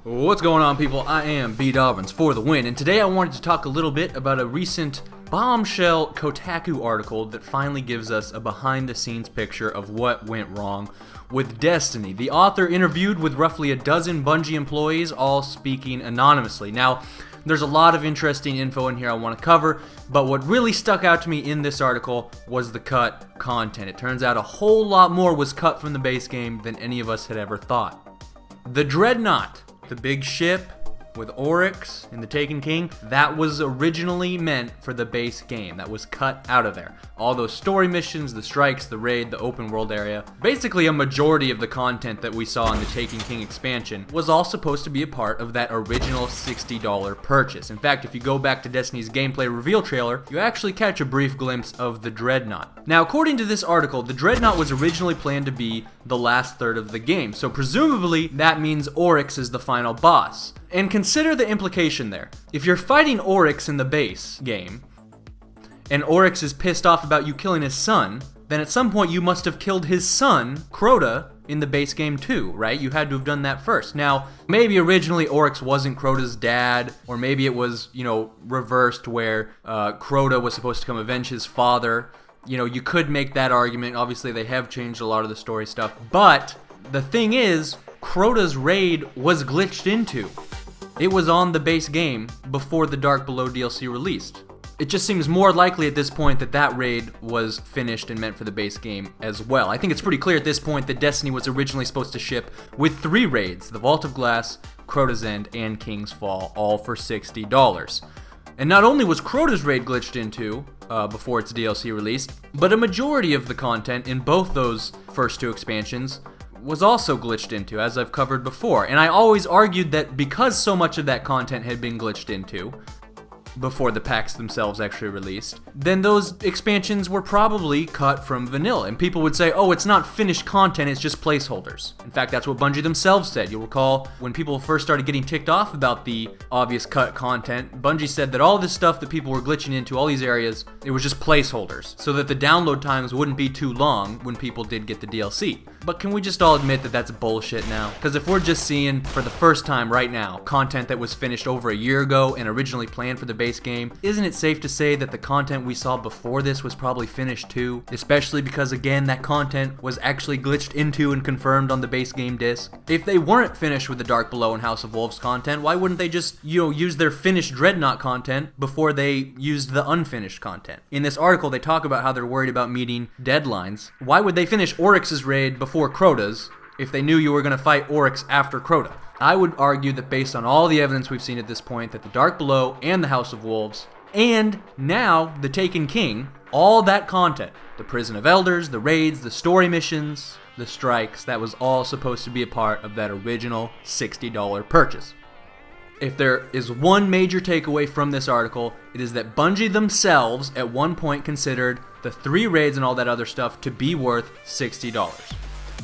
What's going on, people? I am dukedobbins for the win, and today I wanted to talk a little bit about a recent bombshell Kotaku article that finally gives us a behind-the-scenes picture of what went wrong with Destiny. The author interviewed with roughly a dozen Bungie employees, all speaking anonymously. Now, there's a lot of interesting info in here I want to cover, but what really stuck out to me in this article was the cut content. It turns out a whole lot more was cut from the base game than any of us had ever thought. The Dreadnaught, the big ship with Oryx and the Taken King, that was originally meant for the base game. That was cut out of there. All those story missions, the strikes, the raid, the open world area, basically a majority of the content that we saw in the Taken King expansion was all supposed to be a part of that original $60 purchase. In fact, if you go back to Destiny's gameplay reveal trailer, you actually catch a brief glimpse of the Dreadnaught. Now, according to this article, the Dreadnaught was originally planned to be the last third of the game, so presumably that means Oryx is the final boss. And consider the implication there. If you're fighting Oryx in the base game, and Oryx is pissed off about you killing his son, then at some point you must have killed his son, Crota, in the base game too, right? You had to have done that first. Now, maybe originally Oryx wasn't Crota's dad, or maybe it was, reversed where Crota was supposed to come avenge his father. You could make that argument. Obviously, they have changed a lot of the story stuff. But the thing is, Crota's raid was glitched into. It was on the base game before the Dark Below DLC released. It just seems more likely at this point that that raid was finished and meant for the base game as well. I think it's pretty clear at this point that Destiny was originally supposed to ship with 3 raids: the Vault of Glass, Crota's End, and King's Fall, all for $60. And not only was Crota's raid glitched into before its DLC released, but a majority of the content in both those first 2 expansions was also glitched into, as I've covered before. And I always argued that because so much of that content had been glitched into before the packs themselves actually released, then those expansions were probably cut from vanilla. And people would say, oh, it's not finished content, it's just placeholders. In fact, that's what Bungie themselves said. You'll recall when people first started getting ticked off about the obvious cut content, Bungie said that all this stuff that people were glitching into, all these areas, it was just placeholders, so that the download times wouldn't be too long when people did get the DLC. But can we just all admit that that's bullshit now? Because if we're just seeing, for the first time right now, content that was finished over a year ago and originally planned for the base game, isn't it safe to say that the content we saw before this was probably finished too? Especially because, again, that content was actually glitched into and confirmed on the base game disc. If they weren't finished with the Dark Below and House of Wolves content, why wouldn't they just, use their finished Dreadnaught content before they used the unfinished content? In this article, they talk about how they're worried about meeting deadlines. Why would they finish Oryx's raid before Crota's if they knew you were going to fight Oryx after Crota? I would argue that based on all the evidence we've seen at this point, that the Dark Below and the House of Wolves, and now the Taken King, all that content, the Prison of Elders, the raids, the story missions, the strikes, that was all supposed to be a part of that original $60 purchase. If there is one major takeaway from this article, it is that Bungie themselves at one point considered the 3 raids and all that other stuff to be worth $60.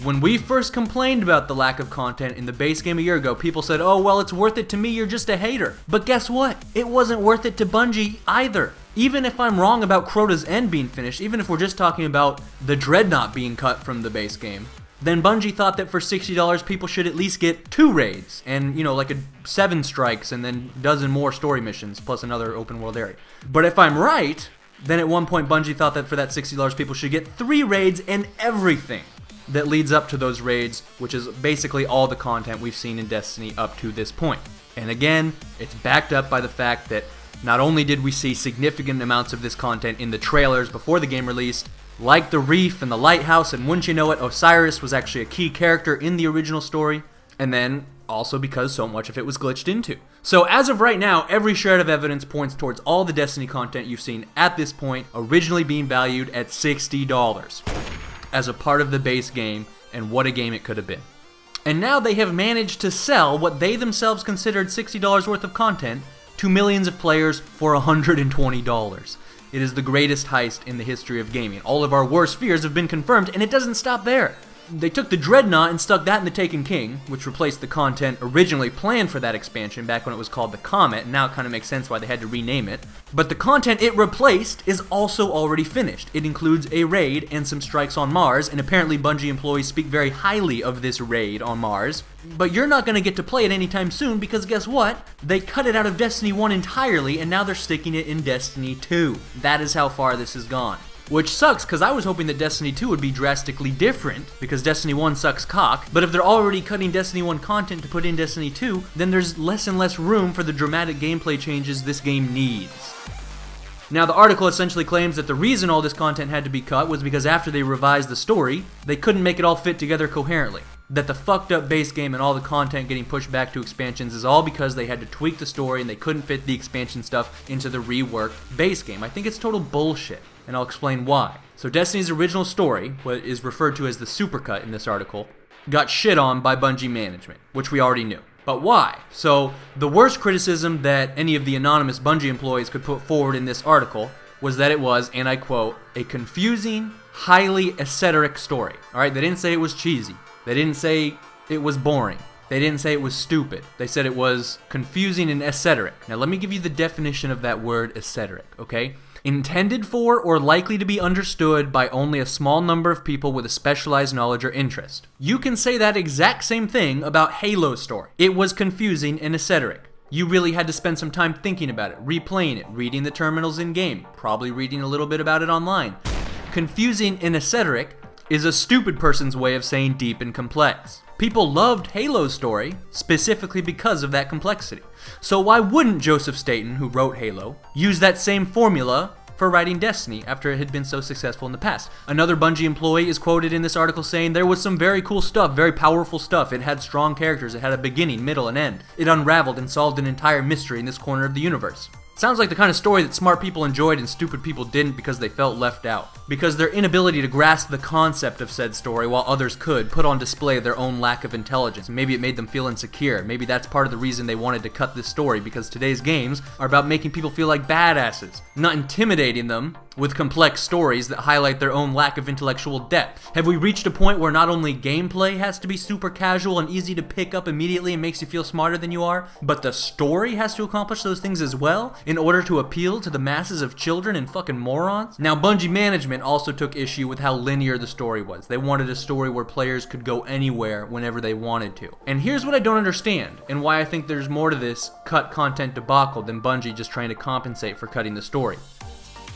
When we first complained about the lack of content in the base game a year ago, people said, oh, well, it's worth it to me, you're just a hater. But guess what? It wasn't worth it to Bungie either. Even if I'm wrong about Crota's End being finished, even if we're just talking about the Dreadnaught being cut from the base game, then Bungie thought that for $60 people should at least get 2 raids and, like 7 strikes and then a dozen more story missions plus another open world area. But if I'm right, then at one point Bungie thought that for that $60 people should get 3 raids and everything that leads up to those raids, which is basically all the content we've seen in Destiny up to this point. And again, it's backed up by the fact that not only did we see significant amounts of this content in the trailers before the game released, like the Reef and the Lighthouse, and wouldn't you know it, Osiris was actually a key character in the original story, and then also because so much of it was glitched into. So as of right now, every shred of evidence points towards all the Destiny content you've seen at this point originally being valued at $60 as a part of the base game, and what a game it could have been. And now they have managed to sell what they themselves considered $60 worth of content to millions of players for $120. It is the greatest heist in the history of gaming. All of our worst fears have been confirmed, and it doesn't stop there. They took the Dreadnaught and stuck that in the Taken King, which replaced the content originally planned for that expansion back when it was called the Comet, and now it kind of makes sense why they had to rename it. But the content it replaced is also already finished. It includes a raid and some strikes on Mars, and apparently Bungie employees speak very highly of this raid on Mars. But you're not going to get to play it anytime soon because guess what? They cut it out of Destiny 1 entirely, and now they're sticking it in Destiny 2. That is how far this has gone. Which sucks, because I was hoping that Destiny 2 would be drastically different, because Destiny 1 sucks cock, but if they're already cutting Destiny 1 content to put in Destiny 2, then there's less and less room for the dramatic gameplay changes this game needs. Now, the article essentially claims that the reason all this content had to be cut was because after they revised the story, they couldn't make it all fit together coherently. That the fucked up base game and all the content getting pushed back to expansions is all because they had to tweak the story and they couldn't fit the expansion stuff into the reworked base game. I think it's total bullshit, and I'll explain why. So Destiny's original story, what is referred to as the supercut in this article, got shit on by Bungie management, which we already knew. But why? So the worst criticism that any of the anonymous Bungie employees could put forward in this article was that it was, and I quote, a confusing, highly esoteric story. Alright, they didn't say it was cheesy. They didn't say it was boring. They didn't say it was stupid. They said it was confusing and esoteric. Now let me give you the definition of that word esoteric, okay? Intended for or likely to be understood by only a small number of people with a specialized knowledge or interest. You can say that exact same thing about Halo's story. It was confusing and esoteric. You really had to spend some time thinking about it, replaying it, reading the terminals in-game, probably reading a little bit about it online. Confusing and esoteric is a stupid person's way of saying deep and complex. People loved Halo's story specifically because of that complexity. So why wouldn't Joseph Staten, who wrote Halo, use that same formula for writing Destiny after it had been so successful in the past? Another Bungie employee is quoted in this article saying there was some very cool stuff, very powerful stuff. It had strong characters, it had a beginning, middle, and end. It unraveled and solved an entire mystery in this corner of the universe. Sounds like the kind of story that smart people enjoyed and stupid people didn't because they felt left out. Because their inability to grasp the concept of said story while others could put on display their own lack of intelligence. Maybe it made them feel insecure. Maybe that's part of the reason they wanted to cut this story, because today's games are about making people feel like badasses, not intimidating them with complex stories that highlight their own lack of intellectual depth. Have we reached a point where not only gameplay has to be super casual and easy to pick up immediately and makes you feel smarter than you are, but the story has to accomplish those things as well in order to appeal to the masses of children and fucking morons? Now, Bungie management also took issue with how linear the story was. They wanted a story where players could go anywhere whenever they wanted to. And here's what I don't understand, and why I think there's more to this cut content debacle than Bungie just trying to compensate for cutting the story.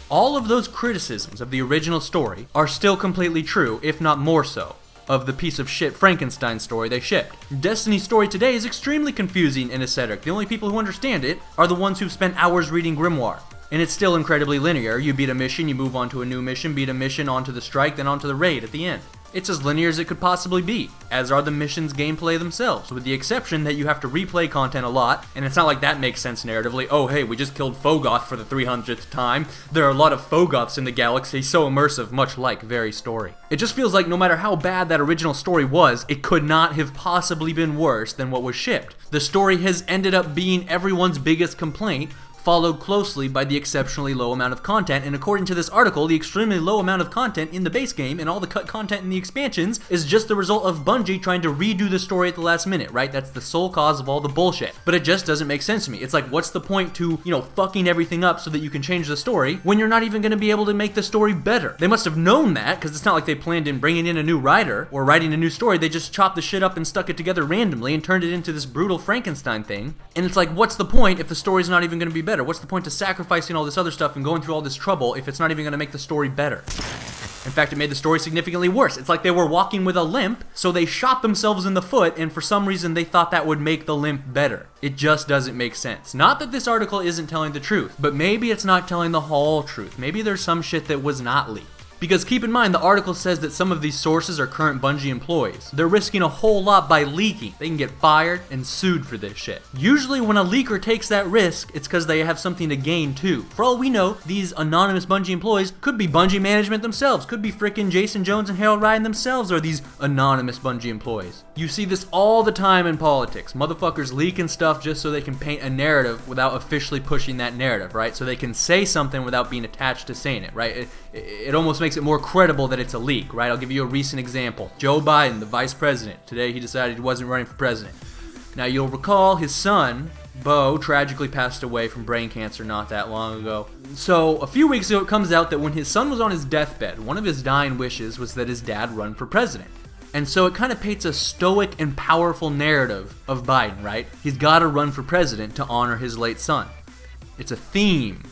All of those criticisms of the original story are still completely true, if not more so, of the piece of shit Frankenstein story they shipped. Destiny's story today is extremely confusing and esoteric. The only people who understand it are the ones who've spent hours reading Grimoire. And it's still incredibly linear. You beat a mission, you move on to a new mission, beat a mission, onto the strike, then onto the raid at the end. It's as linear as it could possibly be, as are the missions' gameplay themselves, with the exception that you have to replay content a lot, and it's not like that makes sense narratively. Oh hey, we just killed Fogoth for the 300th time. There are a lot of Fogoths in the galaxy, so immersive, much like very story. It just feels like no matter how bad that original story was, it could not have possibly been worse than what was shipped. The story has ended up being everyone's biggest complaint, followed closely by the exceptionally low amount of content, and according to this article, the extremely low amount of content in the base game and all the cut content in the expansions is just the result of Bungie trying to redo the story at the last minute, right? That's the sole cause of all the bullshit. But it just doesn't make sense to me. It's like, what's the point to, fucking everything up so that you can change the story when you're not even going to be able to make the story better? They must have known that, because it's not like they planned in bringing in a new writer or writing a new story. They just chopped the shit up and stuck it together randomly and turned it into this brutal Frankenstein thing. And it's like, what's the point if the story's not even going to be better? What's the point to sacrificing all this other stuff and going through all this trouble if it's not even going to make the story better? In fact, it made the story significantly worse. It's like they were walking with a limp, so they shot themselves in the foot, and for some reason they thought that would make the limp better. It just doesn't make sense. Not that this article isn't telling the truth, but maybe it's not telling the whole truth. Maybe there's some shit that was not leaked. Because keep in mind, the article says that some of these sources are current Bungie employees. They're risking a whole lot by leaking. They can get fired and sued for this shit. Usually when a leaker takes that risk, it's because they have something to gain too. For all we know, these anonymous Bungie employees could be Bungie management themselves, could be frickin' Jason Jones and Harold Ryan themselves, or these anonymous Bungie employees. You see this all the time in politics. Motherfuckers leaking stuff just so they can paint a narrative without officially pushing that narrative, right? So they can say something without being attached to saying it, right? It almost makes it more credible that it's a leak, right? I'll give you a recent example. Joe Biden, the vice president. Today he decided he wasn't running for president. Now you'll recall his son, Bo, tragically passed away from brain cancer not that long ago. So a few weeks ago it comes out that when his son was on his deathbed, one of his dying wishes was that his dad run for president. And so it kind of paints a stoic and powerful narrative of Biden, right? He's got to run for president to honor his late son. It's a theme.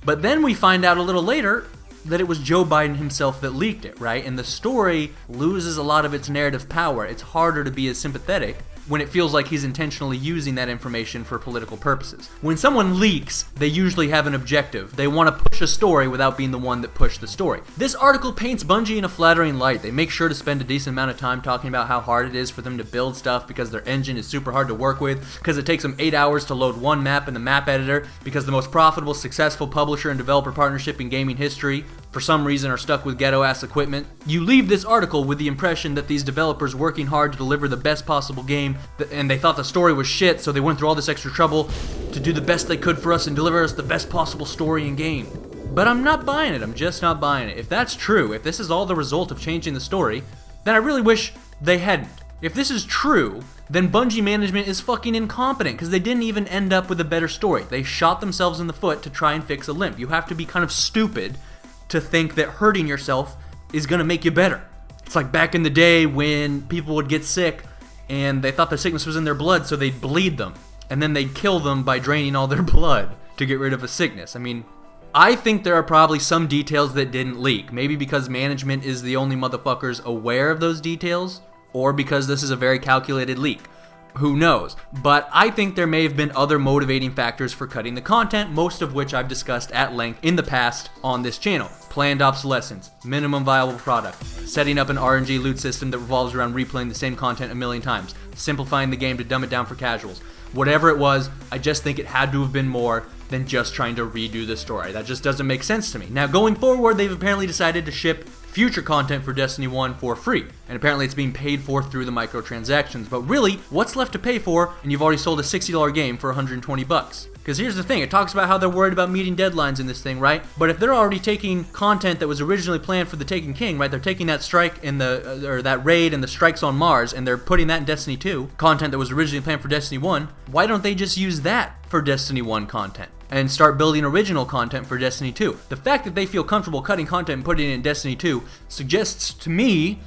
But then we find out a little later that it was Joe Biden himself that leaked it, right? And the story loses a lot of its narrative power. It's harder to be as sympathetic when it feels like he's intentionally using that information for political purposes. When someone leaks, they usually have an objective. They want to push a story without being the one that pushed the story. This article paints Bungie in a flattering light. They make sure to spend a decent amount of time talking about how hard it is for them to build stuff because their engine is super hard to work with, because it takes them 8 hours to load one map in the map editor, because the most profitable, successful publisher and developer partnership in gaming history for some reason are stuck with ghetto-ass equipment. You leave this article with the impression that these developers working hard to deliver the best possible game, and they thought the story was shit, so they went through all this extra trouble to do the best they could for us and deliver us the best possible story and game. But I'm not buying it. I'm just not buying it. If that's true, if this is all the result of changing the story, then I really wish they hadn't. If this is true, then Bungie management is fucking incompetent because they didn't even end up with a better story. They shot themselves in the foot to try and fix a limp. You have to be kind of stupid to think that hurting yourself is gonna make you better. It's like back in the day when people would get sick and they thought the sickness was in their blood, so they'd bleed them. And then they'd kill them by draining all their blood to get rid of a sickness. I mean, I think there are probably some details that didn't leak. Maybe because management is the only motherfuckers aware of those details, or because this is a very calculated leak. Who knows? But I think there may have been other motivating factors for cutting the content, most of which I've discussed at length in the past on this channel. Planned obsolescence, minimum viable product, setting up an RNG loot system that revolves around replaying the same content a million times, simplifying the game to dumb it down for casuals. Whatever it was, I just think it had to have been more than just trying to redo the story. That just doesn't make sense to me. Now, going forward, they've apparently decided to ship future content for Destiny 1 for free, and apparently it's being paid for through the microtransactions. But really, what's left to pay for, and you've already sold a $60 game for 120 bucks? Because here's the thing, it talks about how they're worried about meeting deadlines in this thing, right? But if they're already taking content that was originally planned for the Taken King, right? They're taking that strike and or that raid and the strikes on Mars, and they're putting that in Destiny 2, content that was originally planned for Destiny 1. Why don't they just use that for Destiny 1 content and start building original content for Destiny 2? The fact that they feel comfortable cutting content and putting it in Destiny 2 suggests to me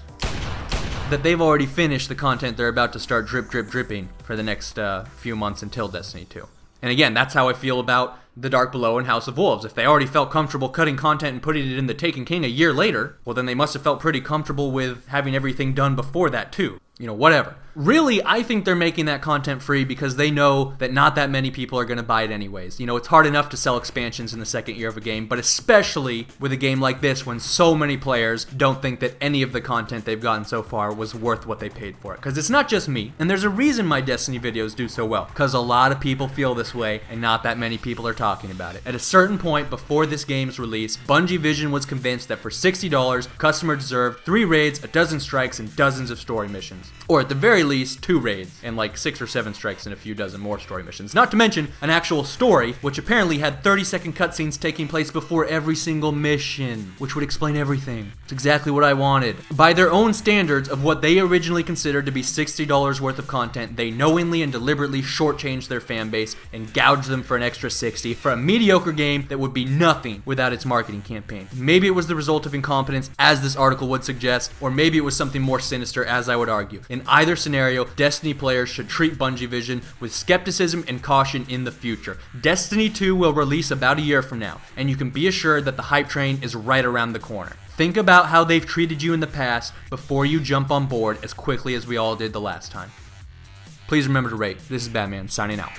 that they've already finished the content they're about to start dripping for the next few months until Destiny 2. And again, that's how I feel about The Dark Below and House of Wolves. If they already felt comfortable cutting content and putting it in the Taken King a year later, well then they must have felt pretty comfortable with having everything done before that too. You know, whatever. Really, I think they're making that content free because they know that not that many people are going to buy it anyways. You know, it's hard enough to sell expansions in the second year of a game, but especially with a game like this when so many players don't think that any of the content they've gotten so far was worth what they paid for it. Because it's not just me, and there's a reason my Destiny videos do so well. Because a lot of people feel this way, and not that many people are talking about it. At a certain point before this game's release, Bungie Vision was convinced that for $60, customers deserved 3 raids, a dozen strikes, and dozens of story missions. Or at the very least, 2 raids, and like 6 or 7 strikes and a few dozen more story missions. Not to mention an actual story, which apparently had 30-second cutscenes taking place before every single mission, which would explain everything. It's exactly what I wanted. By their own standards of what they originally considered to be $60 worth of content, they knowingly and deliberately shortchanged their fan base and gouged them for an extra $60 for a mediocre game that would be nothing without its marketing campaign. Maybe it was the result of incompetence, as this article would suggest, or maybe it was something more sinister, as I would argue. In either scenario, Destiny players should treat Bungie Vision with skepticism and caution in the future. Destiny 2 will release about a year from now, and you can be assured that the hype train is right around the corner. Think about how they've treated you in the past before you jump on board as quickly as we all did the last time. Please remember to rate. This is Batman, signing out.